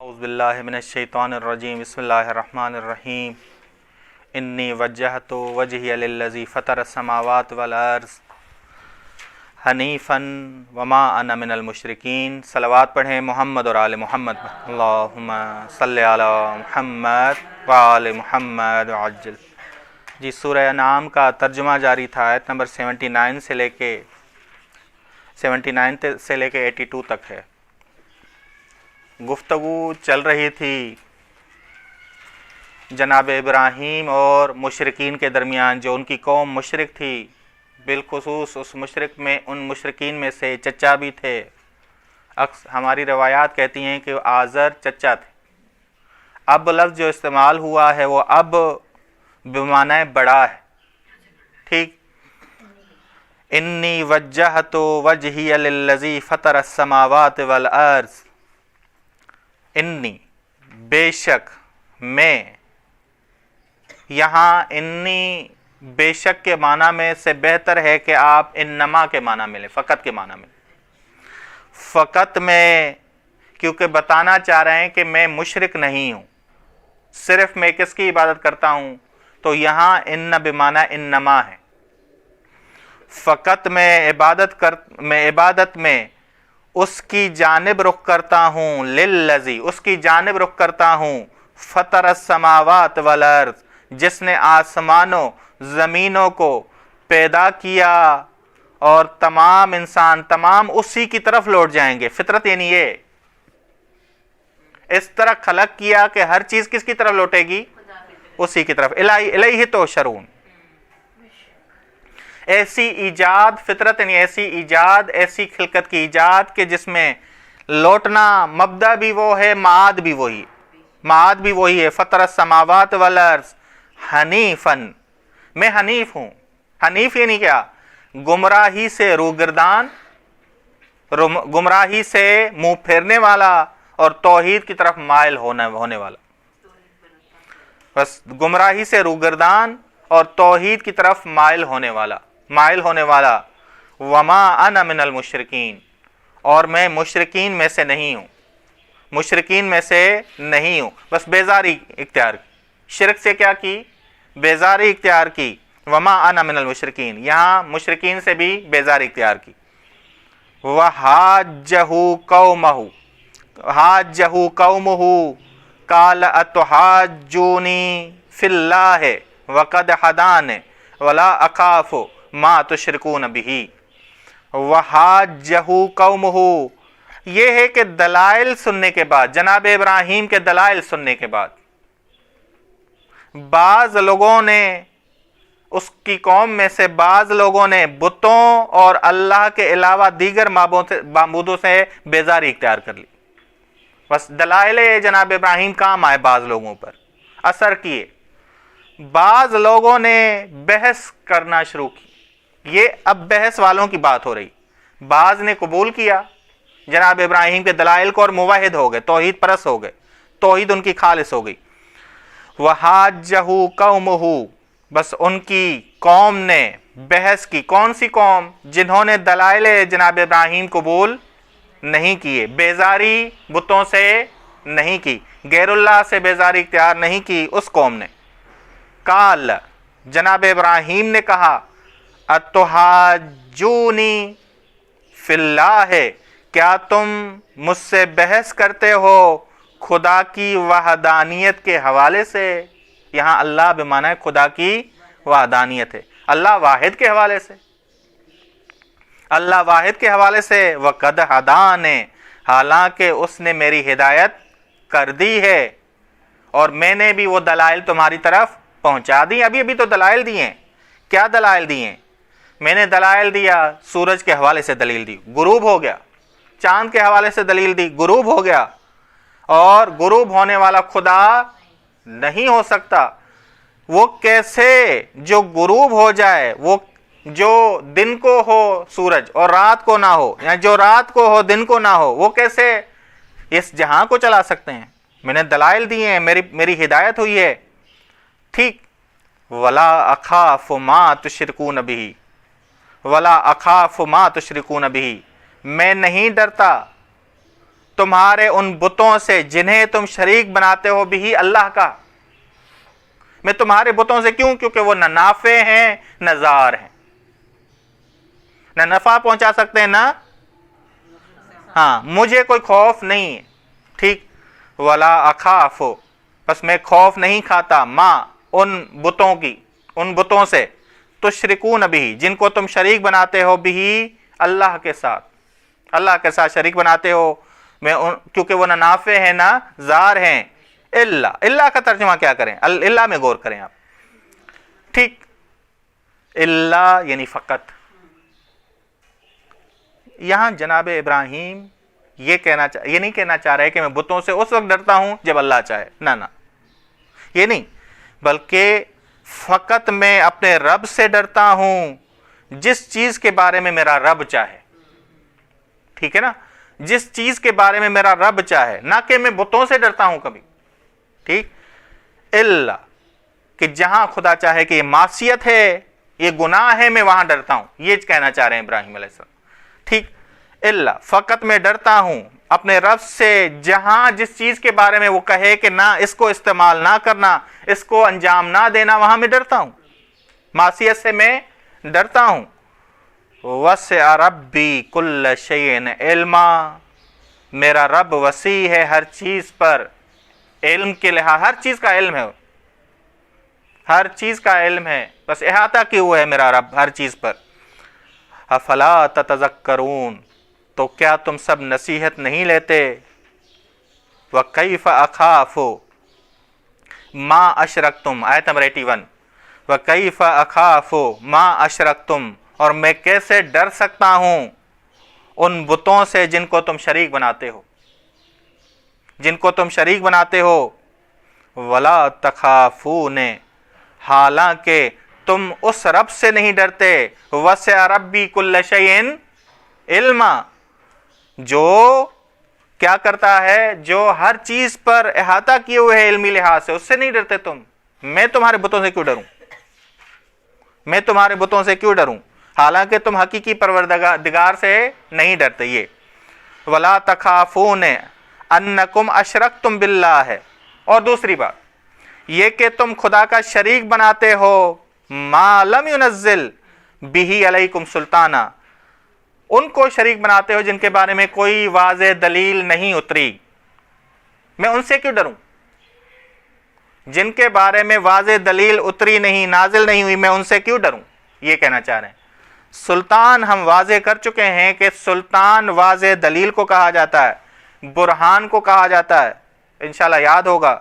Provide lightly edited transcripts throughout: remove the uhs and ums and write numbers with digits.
اعوذ باللہ من الشیطان الرجیم بسم اللہ الرحمن الرحیم انی وجہت وجہی للذی فطر السماوات والارض حنیفا وما انا من المشرکین۔ صلوات پڑھیں محمد اور آل محمد۔ اللہم صلی علی محمد وآل محمد وعجل۔ جی سورہ انعام کا ترجمہ جاری تھا، آیت نمبر 79 سے لے کے 82 تک ہے۔ گفتگو چل رہی تھی جناب ابراہیم اور مشرکین کے درمیان، جو ان کی قوم مشرک تھی، بالخصوص اس ان مشرکین میں سے چچا بھی تھے۔ ہماری روایات کہتی ہیں کہ آزر چچا تھے۔ اب لفظ جو استعمال ہوا ہے وہ اب بمعنی بڑا ہے، ٹھیک۔ انی وجہت وجہی للذی فطر السماوات والارض، انی بے شک میں، یہاں انی بے شک کے معنی میں سے بہتر ہے کہ آپ انما کے معنی میں لیں، فقط کے معنی میں۔ فقط میں کیونکہ بتانا چاہ رہے ہیں کہ میں مشرک نہیں ہوں، صرف میں کس کی عبادت کرتا ہوں، تو یہاں ان بمعنی انما ہے۔ فقط میں عبادت میں اس کی جانب رخ کرتا ہوں، للذی اس کی جانب رخ کرتا ہوں، فطر السماوات والارض جس نے آسمانوں زمینوں کو پیدا کیا، اور تمام انسان تمام اسی کی طرف لوٹ جائیں گے۔ فطرت یعنی یہ اس طرح خلق کیا کہ ہر چیز کس کی طرف لوٹے گی، اسی کی طرف۔ الیہ تحشرون، ایسی ایجاد، فطرت یعنی ایسی ایجاد، ایسی خلقت کی ایجاد کہ جس میں لوٹنا مبدا بھی وہ ہے، معاد بھی وہی ہے۔ فطر السماوات والارض حنیفا، میں حنیف ہوں۔ حنیف یعنی کیا؟ گمراہی سے روگردان، گمراہی سے منہ پھیرنے والا، اور توحید کی طرف مائل ہونے والا۔ بس گمراہی سے روگردان اور توحید کی طرف مائل ہونے والا۔ وما انا من المشرکین، اور میں مشرکین میں سے نہیں ہوں، بس بیزاری اختیار کی۔ شرک سے کیا کی؟ بیزاری اختیار کی۔ وما انا من المشرکین، یہاں مشرکین سے بھی بیزاری اختیار کی۔ حاجہ قومہ قال اتحاجونی فی اللہ وقد ہدان ولا اخاف ما تشرکون بہ۔ وحاجہ قومہ، یہ ہے کہ دلائل سننے کے بعد، جناب ابراہیم کے دلائل سننے کے بعد، بعض لوگوں نے، اس کی قوم میں سے بعض لوگوں نے بتوں اور اللہ کے علاوہ دیگر معبودوں سے بیزاری اختیار کر لی۔ بس دلائل جناب ابراہیم کام آئے، بعض لوگوں پر اثر کیے۔ بعض لوگوں نے بحث کرنا شروع کی، یہ اب بحث والوں کی بات ہو رہی۔ بعض نے قبول کیا جناب ابراہیم کے دلائل کو، اور موحد ہو گئے، توحید پرست ہو گئے، توحید ان کی خالص ہو گئی۔ وحاجہ قومہ، بس ان کی قوم نے بحث کی۔ کون سی قوم؟ جنہوں نے دلائل جناب ابراہیم قبول نہیں کیے، بیزاری بتوں سے نہیں کی، غیر اللہ سے بیزاری اختیار نہیں کی، اس قوم نے۔ قال، جناب ابراہیم نے کہا، اتحاجونی فی اللہ، کیا تم مجھ سے بحث کرتے ہو خدا کی وحدانیت کے حوالے سے؟ یہاں اللہ بمعنی خدا کی وحدانیت ہے، اللہ واحد کے حوالے سے، اللہ واحد کے حوالے سے۔ وقد ہدان، حالانکہ اس نے میری ہدایت کر دی ہے، اور میں نے بھی وہ دلائل تمہاری طرف پہنچا دی۔ ابھی تو دلائل دی ہیں۔ کیا دلائل دی ہیں؟ میں نے دلائل دیا، سورج کے حوالے سے دلیل دی، غروب ہو گیا۔ چاند کے حوالے سے دلیل دی، غروب ہو گیا۔ اور غروب ہونے والا خدا نہیں ہو سکتا۔ وہ کیسے جو غروب ہو جائے، وہ جو دن کو ہو سورج اور رات کو نہ ہو، یا جو رات کو ہو دن کو نہ ہو، وہ کیسے اس جہاں کو چلا سکتے ہیں؟ میں نے دلائل دی ہیں، میری ہدایت ہوئی ہے، ٹھیک۔ ولا اخاف ما تشرکون بہ، ولا اخاف ما تشرکون بہ، میں نہیں ڈرتا تمہارے ان بتوں سے جنہیں تم شریک بناتے ہو بھی اللہ کا. میں تمہارے بتوں سے کیوں؟ کیونکہ وہ نہ نافع ہیں نہ ضار ہیں، نہ نفع پہنچا سکتے ہیں نہ مجھے کوئی خوف نہیں ہے. ٹھیک. ولا اخاف، بس میں خوف نہیں کھاتا ماں ان بتوں سے تشرکون بھی، جن کو تم شریک بناتے ہو بھی اللہ کے ساتھ شریک بناتے ہو. میں کیونکہ وہ نہ نافع ہیں نہ ضار ہیں. اللہ کا ترجمہ کیا کریں؟ اللہ میں غور کریں آپ. ٹھیک. اللہ یعنی فقط. یہاں جناب ابراہیم یہ نہیں کہنا چاہ رہے کہ میں بتوں سے اس وقت ڈرتا ہوں جب اللہ چاہے، نہ یہ نہیں، بلکہ فقط میں اپنے رب سے ڈرتا ہوں جس چیز کے بارے میں میرا رب چاہے. ٹھیک ہے نا؟ جس چیز کے بارے میں میرا رب چاہے، نہ کہ میں بتوں سے ڈرتا ہوں کبھی. ٹھیک. اللہ کہ جہاں خدا چاہے کہ یہ معصیت ہے، یہ گناہ ہے، میں وہاں ڈرتا ہوں. یہ کہنا چاہ رہے ہیں ابراہیم علیہ السلام. ٹھیک. اللہ فقط میں ڈرتا ہوں اپنے رب سے جہاں جس چیز کے بارے میں وہ کہے کہ نہ اس کو استعمال نہ کرنا، اس کو انجام نہ دینا، وہاں میں ڈرتا ہوں. معصیت سے میں ڈرتا ہوں. وسع ربی کل شیء علما، میرا رب وسیع ہے ہر چیز پر علم کے لحاظ، ہر چیز کا علم ہے، ہر چیز کا علم ہے، بس احاطہ کیے ہوئے ہے میرا رب ہر چیز پر. افلا تتذکرون، تو کیا تم سب نصیحت نہیں لیتے؟ وکیف اخاف ما اشرکتم، آیت نمبر 81. وکیف اخاف ما اشرکتم، اور میں کیسے ڈر سکتا ہوں ان بتوں سے جن کو تم شریک بناتے ہو. ولا تخافون، حالانکہ تم اس رب سے نہیں ڈرتے. وسع ربی کل شیء علما، جو کیا کرتا ہے، جو ہر چیز پر احاطہ کیے ہوئے ہے علمی لحاظ سے، اس سے نہیں ڈرتے تم. میں تمہارے بتوں سے کیوں ڈروں؟ حالانکہ تم حقیقی پروردگار سے نہیں ڈرتے. یہ ولا تخافون انکم اشرکتم باللہ ہے. اور دوسری بات یہ کہ تم خدا کا شریک بناتے ہو ما لم ينزل به علیکم سلطانہ، ان کو شریک بناتے ہو جن کے بارے میں کوئی واضح دلیل نہیں اتری. میں ان سے کیوں ڈروں؟ جن کے بارے میں واضح دلیل اتری نہیں، نازل نہیں ہوئی، میں ان سے کیوں ڈروں؟ یہ کہنا چاہ رہے ہیں. سلطان ہم واضح کر چکے ہیں کہ سلطان واضح دلیل کو کہا جاتا ہے، برہان کو کہا جاتا ہے. انشاءاللہ یاد ہوگا،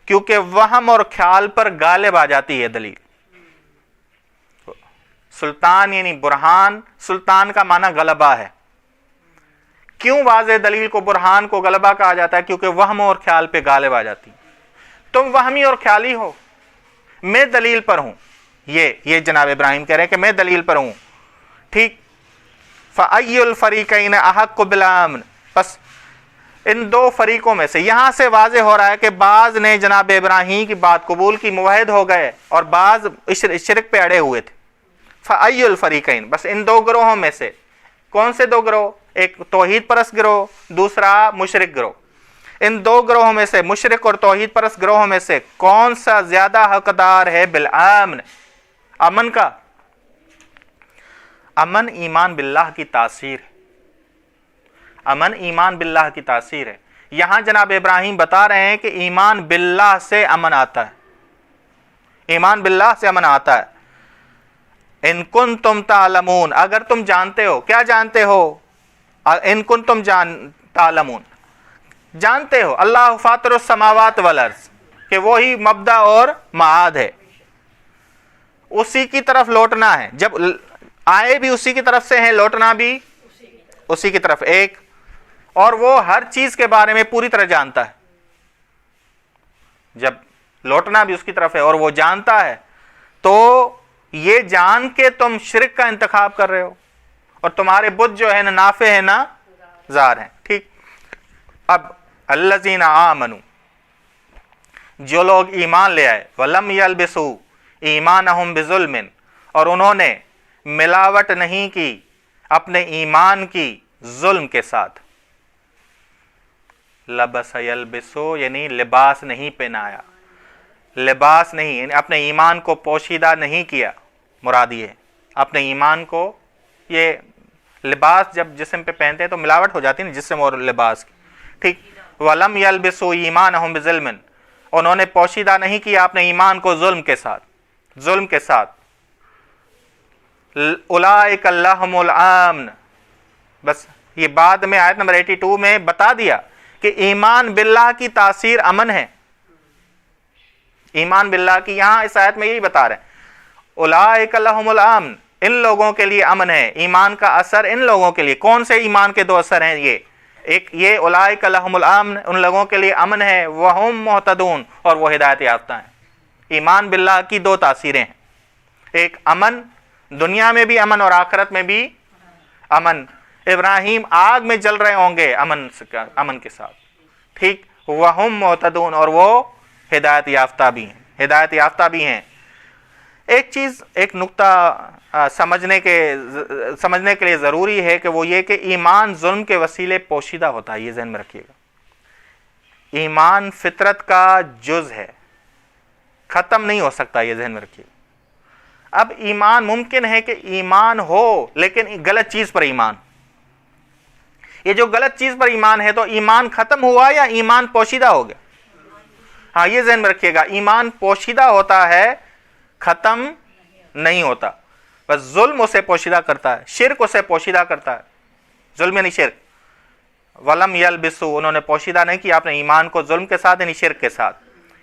کیونکہ وہم اور خیال پر غالب آ جاتی ہے دلیل. سلطان یعنی برہان، سلطان کا معنی غلبہ ہے. کیوں واضح دلیل کو برہان کو غلبہ کہا جاتا ہے؟ کیونکہ وہم اور خیال پہ غالب آ جاتی. تم وہمی اور خیالی ہو، میں دلیل پر ہوں. یہ جناب ابراہیم کہہ رہے ہیں کہ میں دلیل پر ہوں. ٹھیک. فَأَيُّ الْفَرِيقَيْنِ أَحَقُّ بِالْأَمْنِ، بس ان دو فریقوں میں سے یہاں سے واضح ہو رہا ہے کہ بعض نے جناب ابراہیم کی بات قبول کی، موحد ہو گئے، اور بعض شرک پہ اڑے ہوئے تھے. فَأَيُّ الْفَرِيقَيْنِ، بس ان دو گروہوں میں سے. کون سے دو گروہ؟ ایک توحید پرست گروہ، دوسرا مشرک گروہ. ان دو گروہوں میں سے، مشرک اور توحید پرست گروہوں میں سے کون سا زیادہ حقدار ہے بالامن، امن کا؟ امن ایمان باللہ کی تاثیر ہے. امن ایمان باللہ کی تاثیر ہے. یہاں جناب ابراہیم بتا رہے ہیں کہ ایمان باللہ سے امن آتا ہے. ایمان باللہ سے امن آتا ہے. ان کنتم تعلمون، اگر تم جانتے ہو. کیا جانتے ہو؟ ان کنتم تعلمون، جانتے ہو اللہ فاطر السماوات والارض، کہ وہی مبدا اور معاد ہے، اسی کی طرف لوٹنا ہے. جب آئے بھی اسی کی طرف سے ہیں، لوٹنا بھی اسی کی طرف. ایک اور وہ ہر چیز کے بارے میں پوری طرح جانتا ہے. جب لوٹنا بھی اس کی طرف ہے اور وہ جانتا ہے، تو یہ جان کے تم شرک کا انتخاب کر رہے ہو، اور تمہارے بت جو ہے نہ نافع ہے نہ ضار ہیں. ٹھیک. اب الذین آمنوا، جو لوگ ایمان لے آئے، ولم یلبسوا ایمانہم بظلم، اور انہوں نے ملاوٹ نہیں کی اپنے ایمان کی ظلم کے ساتھ. لبس یلبسو یعنی لباس نہیں پہنایا، لباس نہیں یعنی اپنے ایمان کو پوشیدہ نہیں کیا، مراد یہ اپنے ایمان کو، یہ لباس جب جسم پہ پہنتے ہیں تو ملاوٹ ہو جاتی ہے نا جسم اور لباس کی، ٹھیک. وَلَمْ يَلْبِسُوا إِيمَانَهُمْ بِظُلْمٍ، انہوں نے پوشیدہ نہیں کیا اپنے ایمان کو ظلم کے ساتھ، ظلم کے ساتھ. اولئک لہم الامن، بس یہ بعد میں آیت نمبر 82 میں بتا دیا کہ ایمان باللہ کی تاثیر امن ہے. ایمان باللہ کی یہاں اس آیت میں یہی بتا رہے ہیں، اولئک لہم الامن، ان لوگوں کے لیے امن ہے. ایمان کا اثر ان لوگوں کے لیے، کون سے ایمان کے دو اثر ہیں یہ؟ ایک یہ اولئک لہم الامن، ان لوگوں کے لیے امن ہے، وہم مہتدون، اور وہ ہدایت یافتہ ہیں. ایمان باللہ کی دو تاثیریں ہیں، ایک امن، دنیا میں بھی امن اور آخرت میں بھی امن. ابراہیم آگ میں جل رہے ہوں گے امن کے ساتھ، ٹھیک. وہم مہتدون، اور وہ ہدایت یافتہ بھی ہیں، ہدایت یافتہ بھی ہیں. ایک چیز، ایک نقطہ سمجھنے کے لیے ضروری ہے کہ وہ یہ کہ ایمان ظلم کے وسیلے پوشیدہ ہوتا ہے، یہ ذہن میں رکھیے گا. ایمان فطرت کا جز ہے، ختم نہیں ہو سکتا، یہ ذہن میں رکھیے گا. اب ایمان ممکن ہے کہ ایمان ہو لیکن غلط چیز پر ایمان، یہ جو غلط چیز پر ایمان ہے تو ایمان ختم ہوا یا ایمان پوشیدہ ہو گیا؟ ہاں یہ ذہن میں رکھیے گا، ایمان پوشیدہ ہوتا ہے، ختم نہیں ہوتا. بس ظلم اسے پوشیدہ کرتا ہے، شرک اسے پوشیدہ کرتا ہے، ظلم یعنی شرک. ولم یلبسو، انہوں نے پوشیدہ نہیں کیا اپنے ایمان کو ظلم کے ساتھ یعنی شرک کے ساتھ.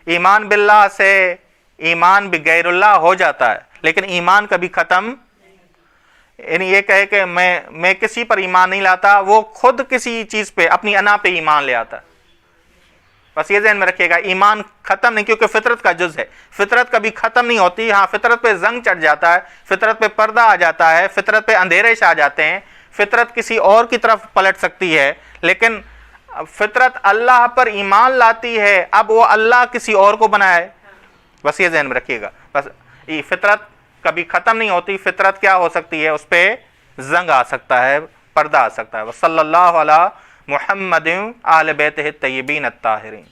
ایمان باللہ سے ایمان بغیر اللہ ہو جاتا ہے لیکن ایمان کبھی ختم، یعنی یہ کہے کہ میں کسی پر ایمان نہیں لاتا، وہ خود کسی چیز پہ اپنی انا پہ ایمان لے آتا ہے. بس یہ ذہن میں رکھیے گا، ایمان ختم نہیں، کیونکہ فطرت کا جز ہے، فطرت کبھی ختم نہیں ہوتی. ہاں فطرت پہ زنگ چڑھ جاتا ہے، فطرت پہ پردہ آ جاتا ہے، فطرت پہ اندھیرے آ جاتے ہیں، فطرت کسی اور کی طرف پلٹ سکتی ہے، لیکن فطرت اللہ پر ایمان لاتی ہے. اب وہ اللہ کسی اور کو بنائے، بس یہ ذہن میں رکھیے گا. بس یہ فطرت کبھی ختم نہیں ہوتی، فطرت کیا ہو سکتی ہے، اس پہ زنگ آ سکتا ہے، پردہ آ سکتا ہے. وصلی اللہ علی محمد آل بیتہ الطیبین الطاہرین.